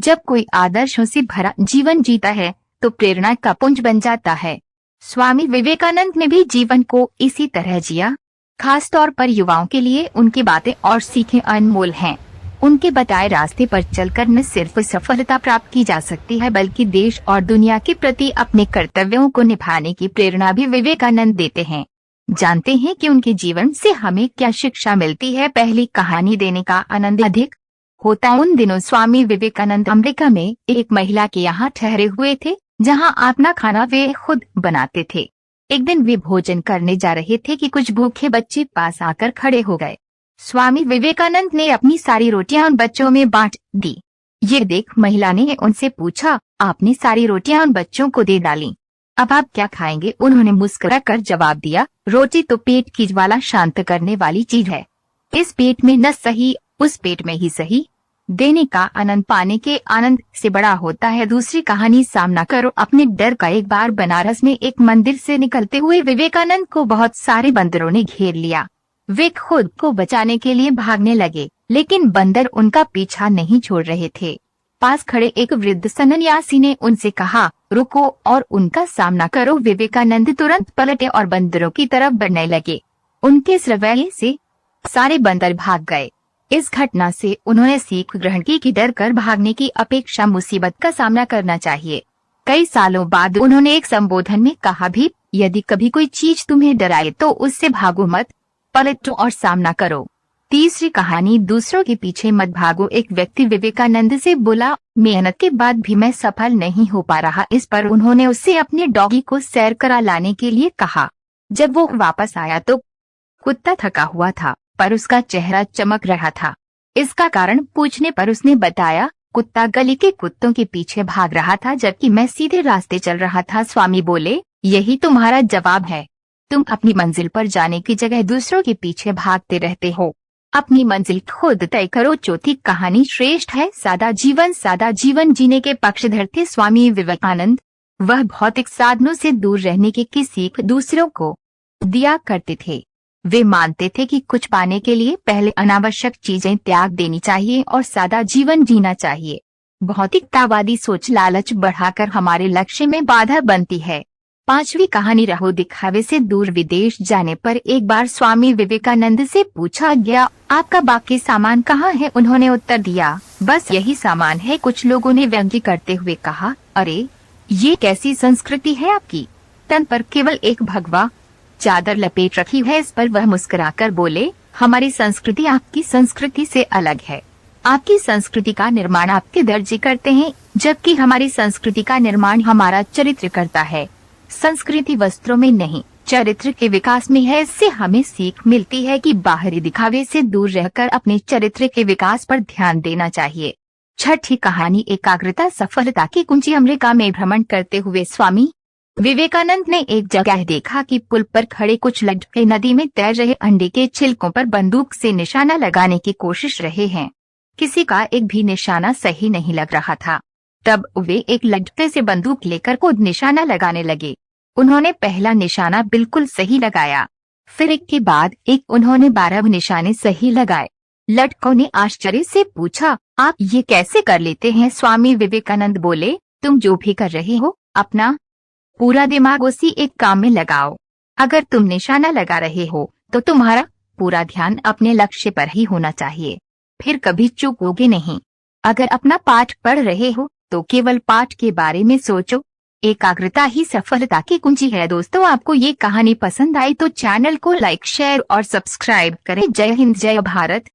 जब कोई आदर्शों से भरा जीवन जीता है तो प्रेरणा का पुंज बन जाता है। स्वामी विवेकानंद ने भी जीवन को इसी तरह जिया। खास तौर पर युवाओं के लिए उनकी बातें और सीखें अनमोल हैं। उनके बताए रास्ते पर चलकर न सिर्फ सफलता प्राप्त की जा सकती है बल्कि देश और दुनिया के प्रति अपने कर्तव्यों को निभाने की प्रेरणा भी विवेकानंद देते हैं। जानते हैं कि उनके जीवन से हमें क्या शिक्षा मिलती है। पहली कहानी देने का आनंद अधिक होता है। उन दिनों स्वामी विवेकानंद अमेरिका में एक महिला के यहाँ ठहरे हुए थे, जहाँ अपना खाना वे खुद बनाते थे। एक दिन वे भोजन करने जा रहे थे कि कुछ भूखे बच्चे पास आकर खड़े हो गए। स्वामी विवेकानंद ने अपनी सारी रोटियां उन बच्चों में बांट दी। ये देख महिला ने उनसे पूछा, आपने सारी रोटियां उन बच्चों को दे डाली, अब आप क्या खाएंगे? उन्होंने मुस्कुराकर जवाब दिया, रोटी तो पेट की ज्वाला शांत करने वाली चीज है। इस पेट में न सही उस पेट में ही सही। देने का आनंद पाने के आनंद से बड़ा होता है। दूसरी कहानी सामना करो अपने डर का। एक बार बनारस में एक मंदिर से निकलते हुए विवेकानंद को बहुत सारे बंदरों ने घेर लिया। वे खुद को बचाने के लिए भागने लगे, लेकिन बंदर उनका पीछा नहीं छोड़ रहे थे। पास खड़े एक वृद्ध सन्यासी ने उनसे कहा, रुको और उनका सामना करो। विवेकानंद तुरंत पलटे और बंदरों की तरफ बढ़ने लगे। उनके इस रवैये से सारे बंदर भाग गए। इस घटना से उन्होंने सीख ग्रहण की कि डर कर भागने की अपेक्षा मुसीबत का सामना करना चाहिए। कई सालों बाद उन्होंने एक संबोधन में कहा भी, यदि कभी कोई चीज तुम्हें डराए तो उससे भागो मत, पलटो और सामना करो। तीसरी कहानी दूसरों के पीछे मत भागो। एक व्यक्ति विवेकानंद से बोला, मेहनत के बाद भी मैं सफल नहीं हो पा रहा। इस पर उन्होंने उससे अपने डॉगी को सैर करा लाने के लिए कहा। जब वो वापस आया तो कुत्ता थका हुआ था, पर उसका चेहरा चमक रहा था। इसका कारण पूछने पर उसने बताया, कुत्ता गली के कुत्तों के पीछे भाग रहा था जबकि मैं सीधे रास्ते चल रहा था। स्वामी बोले, यही तुम्हारा जवाब है। तुम अपनी मंजिल पर जाने की जगह दूसरों के पीछे भागते रहते हो। अपनी मंजिल खुद तय करो। चौथी कहानी श्रेष्ठ है सादा जीवन जीने के पक्षधर थे स्वामी विवेकानंद। वह भौतिक साधनों से दूर रहने की सीख दूसरों को दिया करते थे। वे मानते थे कि कुछ पाने के लिए पहले अनावश्यक चीजें त्याग देनी चाहिए और सादा जीवन जीना चाहिए। भौतिकतावादी सोच लालच बढ़ाकर हमारे लक्ष्य में बाधा बनती है। पांचवी कहानी रहो दिखावे से दूर। विदेश जाने पर एक बार स्वामी विवेकानंद से पूछा गया, आपका बाकी सामान कहाँ है? उन्होंने उत्तर दिया, बस यही सामान है। कुछ लोगों ने व्यंग्य करते हुए कहा, अरे ये कैसी संस्कृति है आपकी? तन पर केवल एक भगवा चादर लपेट रखी है। इस पर वह मुस्कुराकर बोले, हमारी संस्कृति आपकी संस्कृति से अलग है। आपकी संस्कृति का निर्माण आपके दर्जे करते हैं, जबकि हमारी संस्कृति का निर्माण हमारा चरित्र करता है। संस्कृति वस्त्रों में नहीं, चरित्र के विकास में है। इससे हमें सीख मिलती है कि बाहरी दिखावे से दूर रहकर अपने चरित्र के विकास पर ध्यान देना चाहिए। छठी कहानी एकाग्रता सफलता की कुंजी। अमेरिका में भ्रमण करते हुए स्वामी विवेकानंद ने एक जगह देखा कि पुल पर खड़े कुछ लड़के नदी में तैर रहे अंडे के छिलकों पर बंदूक से निशाना लगाने की कोशिश रहे हैं। किसी का एक भी निशाना सही नहीं लग रहा था। तब वे एक लड़के से बंदूक लेकर खुद निशाना लगाने लगे। उन्होंने पहला निशाना बिल्कुल सही लगाया, फिर एक के बाद एक उन्होंने 12 निशाने सही लगाए। लड़कों ने आश्चर्य से पूछा, आप ये कैसे कर लेते हैं? स्वामी विवेकानंद बोले, तुम जो भी कर रहे हो अपना पूरा दिमाग उसी एक काम में लगाओ। अगर तुम निशाना लगा रहे हो तो तुम्हारा पूरा ध्यान अपने लक्ष्य पर ही होना चाहिए, फिर कभी चूकोगे नहीं। अगर अपना पाठ पढ़ रहे हो तो केवल पाठ के बारे में सोचो। एकाग्रता ही सफलता की कुंजी है। दोस्तों, आपको ये कहानी पसंद आई तो चैनल को लाइक शेयर और सब्सक्राइब करें। जय हिंद, जय भारत।